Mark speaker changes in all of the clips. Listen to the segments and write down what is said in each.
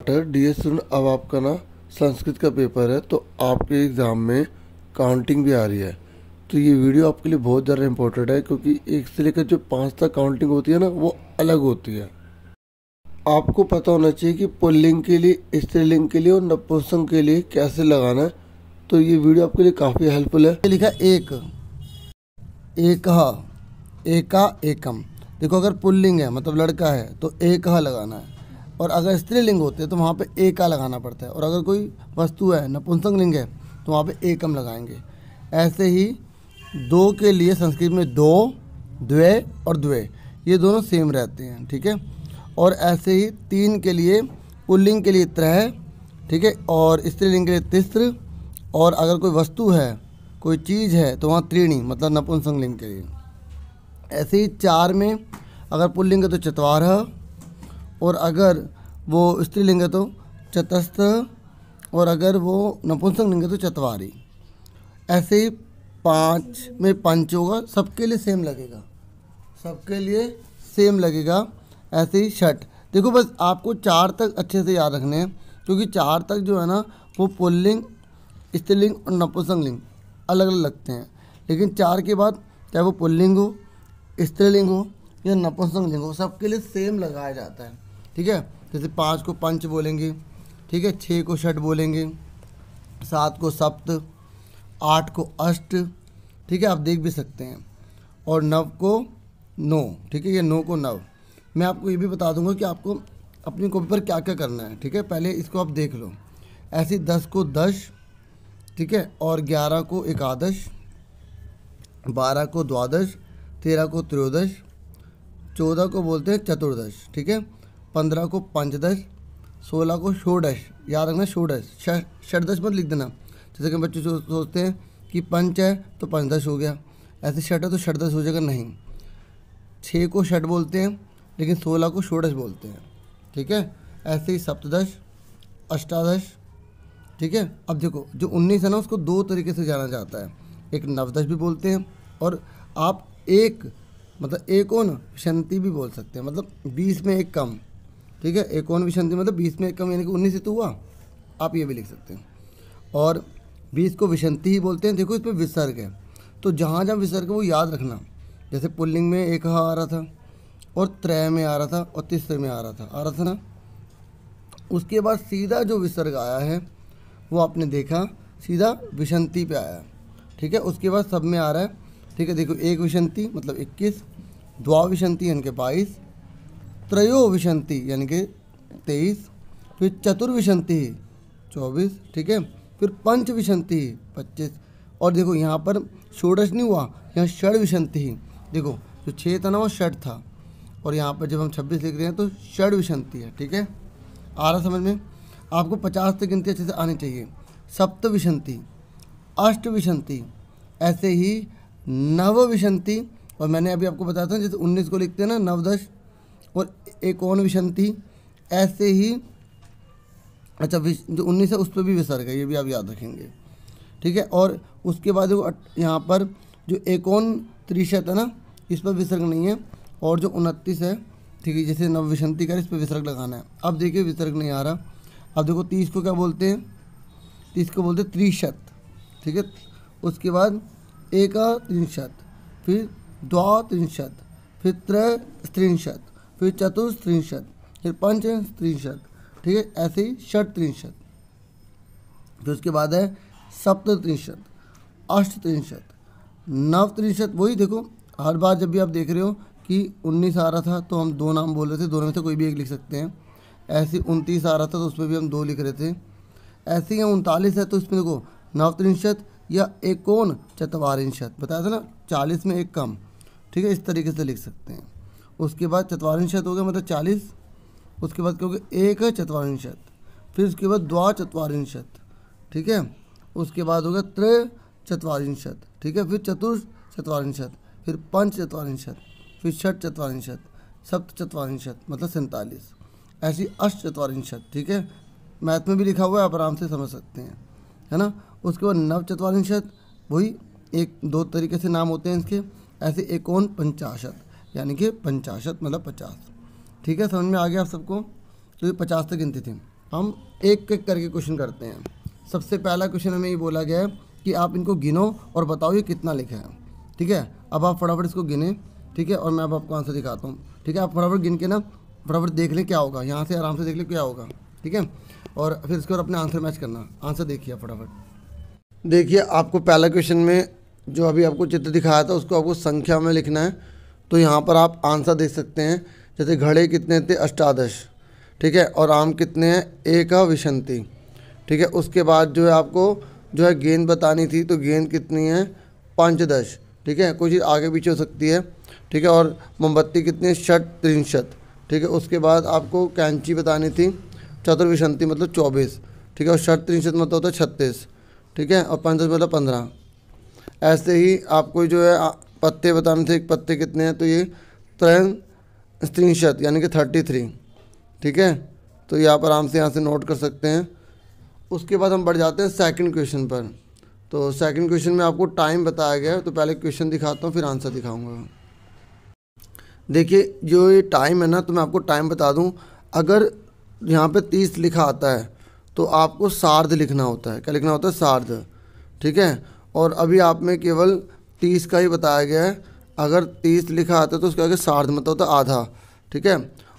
Speaker 1: Dear student, अब आपका ना संस्कृत का पेपर है तो आपके एग्ज़ाम में काउंटिंग भी आ रही है। तो ये वीडियो आपके लिए बहुत ज़्यादा इम्पोर्टेंट है क्योंकि 1 से लेकर जो 5 तक काउंटिंग होती है ना वो अलग होती है। आपको पता होना चाहिए कि पुल्लिंग के लिए, स्त्रीलिंग के लिए और नपुंसक के लिए कैसे लगाना है। तो ये वीडियो आपके लिए काफ़ी हेल्पफुल है।
Speaker 2: लिखा एक, एकः, एका, एकम। देखो अगर पुल्लिंग है मतलब लड़का है तो एकः लगाना है, और अगर स्त्रीलिंग होते हैं तो वहाँ पे एका लगाना पड़ता है, और अगर कोई वस्तु है नपुंसक लिंग है तो वहाँ पे एकम लगाएंगे। ऐसे ही दो के लिए संस्कृत में दो, द्वे और द्वे, ये दोनों सेम रहते हैं, ठीक है। और ऐसे ही तीन के लिए, पुल्लिंग के लिए त्रय, ठीक है, और स्त्रीलिंग के लिए तिस्र, और अगर कोई वस्तु है, कोई चीज़ है तो वहाँ त्रीणी मतलब नपुंसक लिंग के लिए। ऐसे ही चार में अगर पुल्लिंग है तो चत्वारः, और अगर वो स्त्रीलिंग है तो चतस्र, और अगर वो नपुंसक लिंग है तो चत्वारी। ऐसे ही पाँच में पंच होगा, सबके लिए सेम लगेगा, सबके लिए सेम लगेगा। ऐसे ही षट। देखो बस आपको चार तक अच्छे से याद रखने हैं, क्योंकि चार तक जो है ना वो पुल्लिंग, स्त्रीलिंग और नपुंसक लिंग अलग अलग लगते हैं, लेकिन चार के बाद चाहे वो पुल्लिंग हो, स्त्रीलिंग हो या नपुंसक लिंग हो, सबके लिए सेम लगाया जाता है, ठीक है। जैसे पाँच को पंच बोलेंगे, ठीक है, छः को षट बोलेंगे, सात को सप्त, आठ को अष्ट, ठीक है, आप देख भी सकते हैं, और नव को नौ, ठीक है, या नौ को नव। मैं आपको ये भी बता दूंगा कि आपको अपनी कॉपी पर क्या क्या करना है, ठीक है, पहले इसको आप देख लो। ऐसे 10 को दश, ठीक है, और 11 को एकादश, 12 को द्वादश, 13 को त्रयोदश, 14 को बोलते हैं चतुर्दश, ठीक है, 15 को पंचदश, 16 को षोडश, याद रखना षोडश, षडदश मत लिख देना। जैसे कि बच्चे सोचते हैं कि पंच है तो पंचदश हो गया, ऐसे षट है तो षडदश हो जाएगा, नहीं। 6 को षट बोलते हैं लेकिन 16 को षोडश बोलते हैं, ठीक है। ऐसे ही सप्तदश, अष्टादश, ठीक है। अब देखो जो 19 है ना उसको दो तरीके से जाना जाता है, एक नवदश भी बोलते हैं, और आप एक मतलब एकोन विशंति भी बोल सकते हैं, मतलब 20 में एक कम, ठीक है। एकोन विशंति मतलब 20 में एक कम, यानी कि 19 से तो हुआ, आप ये भी लिख सकते हैं। और 20 को विशंति ही बोलते हैं। देखो इसमें विसर्ग है, तो जहाँ जहाँ विसर्ग है वो याद रखना। जैसे पुल्लिंग में एक आ रहा था, और त्रय में आ रहा था, और तीसरे में आ रहा था ना। उसके बाद सीधा जो विसर्ग आया है वो आपने देखा सीधा विशंति पे आया, ठीक है। उसके बाद सब में आ रहा है, ठीक है। देखो एक विशंति मतलब 21, द्वाविशंति यानी कि 22, त्रयो विशंति यानी कि 23, फिर चतुर्विशंति 24, ठीक है, फिर पंच विशंति 25, और देखो यहाँ पर षोडश नहीं हुआ, यहाँ षड विशंति। देखो जो 6 था ना वो षड था, और यहाँ पर जब हम 26 लिख रहे हैं तो षड विशंति है, ठीक है। आ रहा समझ में? आपको 50 तक गिनती अच्छे से आनी चाहिए। सप्त विशंति, अष्ट विशंति, ऐसे ही नव विशंति, और मैंने अभी आपको बताया था जैसे 19 को लिखते हैं ना नवदश, और एकोन विशंति, ऐसे ही अच्छा जो 19 है उस पर भी विसर्ग है, ये भी आप याद रखेंगे, ठीक है। और उसके बाद यहाँ पर जो एकोन त्रिशत है ना इस पर विसर्ग नहीं है, और जो 29 है, ठीक है, जैसे नव विशंति का इस पर विसर्ग लगाना है। अब देखिए विसर्ग नहीं आ रहा। अब देखो 30 को क्या बोलते हैं, 30 को बोलते हैं त्रिशत, ठीक है। उसके बाद एका त्रिंशत, फिर द्वात्रिंशत, फिर त्रयस्त्रिंशत, फिर चतुस्त्रिंशत, फिर पंचत्रिंशत, ठीक है। ऐसे ही षट्त्रिंशत, फिर उसके बाद है सप्तत्रिंशत, अष्टत्रिंशत, नवत्रिंशत। वही देखो हर बार जब भी आप देख रहे हो कि 19 आ रहा था तो हम दो नाम बोल रहे थे, दोनों में से कोई भी एक लिख सकते हैं। ऐसे 29 आ रहा था तो उसमें भी हम दो लिख रहे थे। ऐसे ही 39 है तो इसमें देखो नवत्रिंशत या एकोन चत्वारिंशत, बताया था ना 40 में एक कम, ठीक है, इस तरीके से लिख सकते हैं। उसके बाद चत्वारिंशत हो गया मतलब 40, उसके बाद क्योंकि एक है चत्वारिंशत, फिर उसके बाद द्वा चत्वारिंशत, ठीक है। उसके बाद हो गया त्रय चत्वारिंशत, ठीक है, फिर चतुर्थ चत्वारिंशत, फिर पंच चत्वारिंशत, फिर षट चत्वारिंशत, सप्त चत्वारिंशत मतलब 47, ऐसी अष्ट चत्वारिंशत, ठीक है। मैथ में भी लिखा हुआ है, आप आराम से समझ सकते हैं, है ना। उसके बाद नव चत्वारिंशत, वही एक दो तरीके से नाम होते हैं इसके। ऐसे एकोन पंचाशत यानी कि 50 मतलब 50, ठीक है। समझ में आ गया आप सबको? तो ये 50 तक गिनती थी। हम एक एक करके क्वेश्चन करते हैं। सबसे पहला क्वेश्चन हमें ये बोला गया है कि आप इनको गिनो और बताओ ये कितना लिखा है। ठीक है, अब आप फटाफट इसको गिने। ठीक है, और मैं अब आपको आंसर दिखाता हूँ। ठीक है, आप फटाफट गिन के ना फटाफट देख लें क्या होगा, यहाँ से आराम से देख लें क्या होगा। ठीक है, और फिर इसके बाद अपने आंसर मैच करना। आंसर देखिए फटाफट। देखिए, आपको पहला क्वेश्चन में जो अभी आपको चित्र दिखाया था उसको आपको संख्या में लिखना है। तो यहाँ पर आप आंसर देख सकते हैं, जैसे घड़े कितने थे 18। ठीक है, और आम कितने हैं, एक विशंति। ठीक है, उसके बाद जो है आपको जो है गेंद बतानी थी, तो गेंद कितनी है 5। ठीक है, कोई चीज़ आगे पीछे हो सकती है। ठीक है, और मोमबत्ती कितनी है 63। ठीक है, उसके बाद आपको कैंची बतानी थी, चतुर्विशंति मतलब 24। ठीक है, और 63 मतलब होता है 36। ठीक है, और 5 मतलब 15। ऐसे ही आपको जो है पत्ते बताने थे, पत्ते कितने हैं, तो ये 63 यानी कि 33। ठीक है, तो ये आप आराम से यहाँ से नोट कर सकते हैं। उसके बाद हम बढ़ जाते हैं सेकंड क्वेश्चन पर। तो सेकंड क्वेश्चन में आपको टाइम बताया गया है, तो पहले क्वेश्चन दिखाता हूँ फिर आंसर दिखाऊंगा। देखिए, जो ये टाइम है ना, तो मैं आपको टाइम बता दूँ। अगर यहाँ पे 30 लिखा आता है तो आपको सार्ध लिखना होता है। क्या लिखना होता है, सार्ध। ठीक है, और अभी आप में केवल 30 का ही बताया गया है। अगर 30 लिखा आता है तो उसके आगे सार्ध मतलब होता है आधा। ठीक है,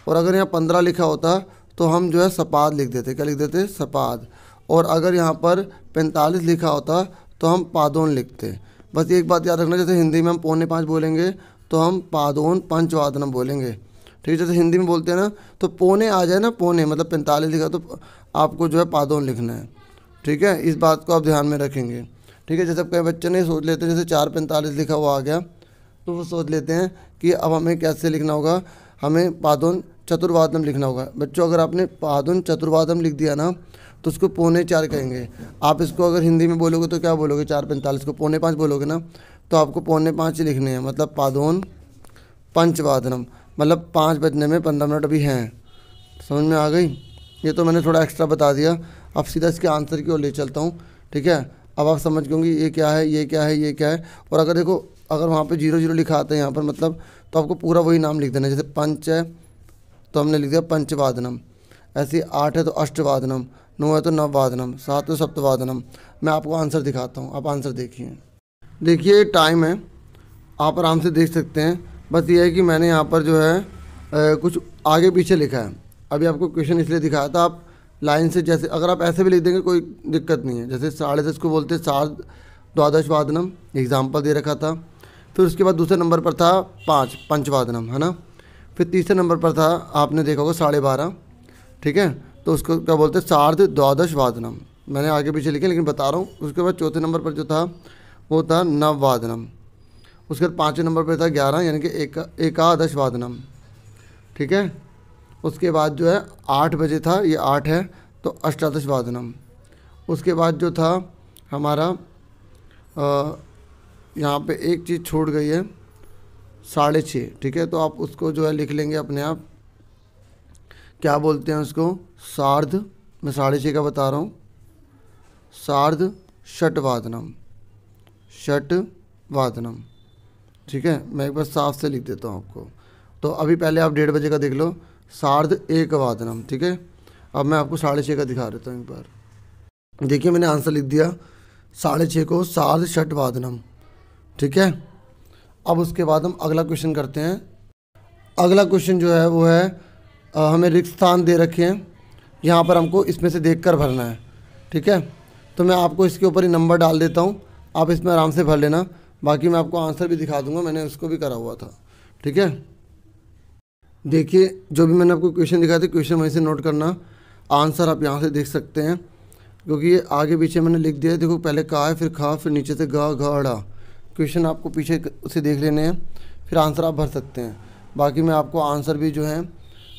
Speaker 2: और अगर यहाँ 15 लिखा होता तो हम जो है सपाद लिख देते। क्या लिख देते, सपाद। और अगर यहाँ पर 45 लिखा होता तो हम पादोन लिखते। बस एक बात याद रखना, जैसे हिंदी में हम 4:45 बोलेंगे तो हम पादोन पंचवादनम बोलेंगे। ठीक है, जैसे हिंदी में बोलते हैं ना, तो पौने आ जाए ना, पौने मतलब 45 लिखा तो आपको जो है पादोन लिखना है। ठीक है, इस बात को आप ध्यान में रखेंगे। ठीक है, जैसे कई बच्चे नहीं सोच लेते, जैसे 4:45 लिखा हुआ आ गया तो वो सोच लेते हैं कि अब हमें कैसे लिखना होगा, हमें पादोन चतुर्वादनम लिखना होगा। बच्चों, अगर आपने पादोन चतुर्वादनम लिख दिया ना तो उसको 4:45 कहेंगे। आप इसको अगर हिंदी में बोलोगे तो क्या बोलोगे, 4:45 को 4:45 बोलोगे ना, तो आपको 4:45 ही लिखने हैं। मतलब पादोन पंचवादनम, मतलब 5 बजने में 15 मिनट अभी हैं। समझ में आ गई? ये तो मैंने थोड़ा एक्स्ट्रा बता दिया। अब सीधा इसके आंसर की ओर ले चलता हूँ। ठीक है, अब आप समझ गए ये क्या है, ये क्या है, ये क्या है। और अगर देखो, अगर वहाँ पे 0 0 लिखा आता है यहाँ पर मतलब, तो आपको पूरा वही नाम लिख देना। जैसे 5 है तो हमने लिख दिया पंचवादनम, ऐसे 8 है तो अष्टवादनम, 9 है तो नववादनम, 7 है तो सप्तवादनम। मैं आपको आंसर दिखाता हूँ, आप आंसर देखिए। देखिए, टाइम है, आप आराम से देख सकते हैं। बस ये है कि मैंने यहाँ पर जो है कुछ आगे पीछे लिखा है। अभी आपको क्वेश्चन इसलिए दिखाया था, आप लाइन से, जैसे अगर आप ऐसे भी लिख देंगे कोई दिक्कत नहीं है। जैसे 10:30 को बोलते सार्ध द्वादशवादनम, एग्जाम्पल दे रखा था। फिर उसके बाद दूसरे नंबर पर था 5 पंचवादनम, है ना। फिर तीसरे नंबर पर था, आपने देखा होगा 12:30। ठीक है, तो उसको क्या बोलते हैं, सार्ध द्वादशवादनम। मैंने आगे पीछे लिखे लेकिन बता रहा हूँ। उसके बाद चौथे नंबर पर जो था वो था नववादनम। उसके बाद 5वें नंबर पर था 11 यानी कि एकादशवादनम। ठीक है, उसके बाद जो है 8 बजे था, ये 8 है तो अष्टादशवादनम। उसके बाद जो था हमारा यहाँ पे एक चीज़ छूट गई है, 6:30। ठीक है, तो आप उसको जो है लिख लेंगे अपने आप। क्या बोलते हैं उसको, सार्ध, मैं 6:30 का बता रहा हूँ, सार्ध षटवादनम, षटवादनम। ठीक है, मैं एक बार साफ से लिख देता हूँ आपको। तो अभी पहले आप 1:30 बजे का देख लो, सार्ध एकवादनम। ठीक है, अब मैं आपको 6:30 का दिखा देता हूँ एक बार। देखिए, मैंने आंसर लिख दिया 6:30 को सार्ध षटवादनम। ठीक है, अब उसके बाद हम अगला क्वेश्चन करते हैं। अगला क्वेश्चन जो है वो है हमें रिक्त स्थान दे रखे हैं, यहाँ पर हमको इसमें से देखकर भरना है। ठीक है, तो मैं आपको इसके ऊपर ही नंबर डाल देता हूँ, आप इसमें आराम से भर लेना। बाकी मैं आपको आंसर भी दिखा दूंगा, मैंने उसको भी करा हुआ था। ठीक है, देखिए, जो भी मैंने आपको क्वेश्चन दिखाया था, क्वेश्चन वहीं से नोट करना। आंसर आप यहाँ से देख सकते हैं, क्योंकि ये आगे पीछे मैंने लिख दिया है। देखो, पहले का है, फिर खा, फिर नीचे से गा घा ड़ा। क्वेश्चन आपको पीछे से देख लेने हैं, फिर आंसर आप भर सकते हैं। बाकी मैं आपको आंसर भी जो है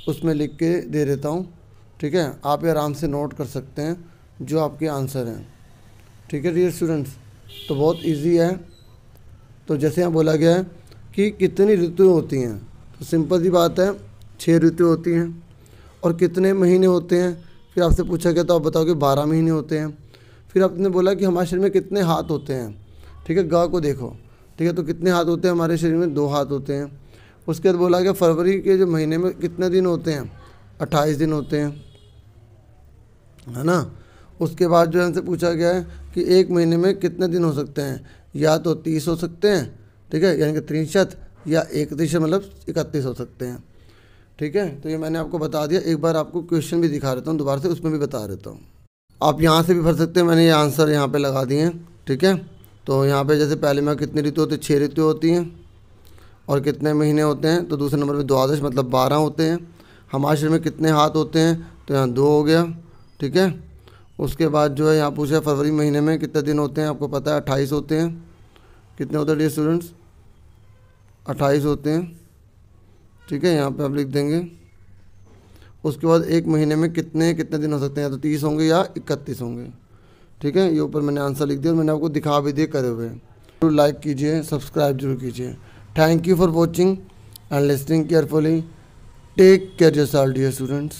Speaker 2: उसमें लिख के दे देता हूँ। ठीक है, आप ये आराम से नोट कर सकते हैं जो आपके आंसर हैं। ठीक है डियर स्टूडेंट्स, तो बहुत इजी है। तो जैसे यहाँ बोला गया है कि कितनी ऋतु होती हैं, तो सिंपल सी बात है, 6 ऋतु होती हैं। और कितने महीने होते हैं, फिर आपसे पूछा गया तो आप बताओगे 12 महीने होते हैं। फिर आपने बोला कि हमारे शरीर में कितने हाथ होते हैं। ठीक है, गा को देखो। ठीक है, तो कितने हाथ होते हैं हमारे शरीर में, 2 हाथ होते हैं। उसके बाद बोला गया फरवरी के जो महीने में कितने दिन होते हैं, 28 दिन होते हैं। है ना। उसके बाद जो है हमसे पूछा गया है कि एक महीने में कितने दिन हो सकते हैं, या तो 30 हो सकते हैं, ठीक है, यानी कि 63, या 31 मतलब 31 हो सकते हैं, ठीक है। तो ये मैंने आपको बता दिया। एक बार आपको क्वेश्चन भी दिखा देता हूँ दोबारा से, उसमें भी बता देता हूँ। आप यहाँ से भी भर सकते हैं, मैंने ये आंसर यहाँ पे लगा दिए हैं, ठीक है। तो यहाँ पे जैसे पहले में कितनी ऋतु होती है, 6 ऋतु होती हैं, और कितने महीने होते हैं, तो दूसरे नंबर पे 12 मतलब 12 होते हैं। हमारे शरीर में कितने हाथ होते हैं, तो यहाँ 2 हो गया, ठीक है। उसके बाद जो है यहाँ पूछा फरवरी महीने में कितने दिन होते हैं, आपको पता है 28 होते हैं। कितने होते हैं डियर स्टूडेंट्स, 28 होते हैं, ठीक है, यहाँ पे आप लिख देंगे। उसके बाद एक महीने में कितने कितने दिन हो सकते हैं, या तो 30 होंगे या 31 होंगे, ठीक है। ये ऊपर मैंने आंसर लिख दिया और मैंने आपको दिखा भी दिए करे हुए। तो लाइक कीजिए, सब्सक्राइब जरूर कीजिए। Thank you for watching and listening carefully. Take care yourself dear students.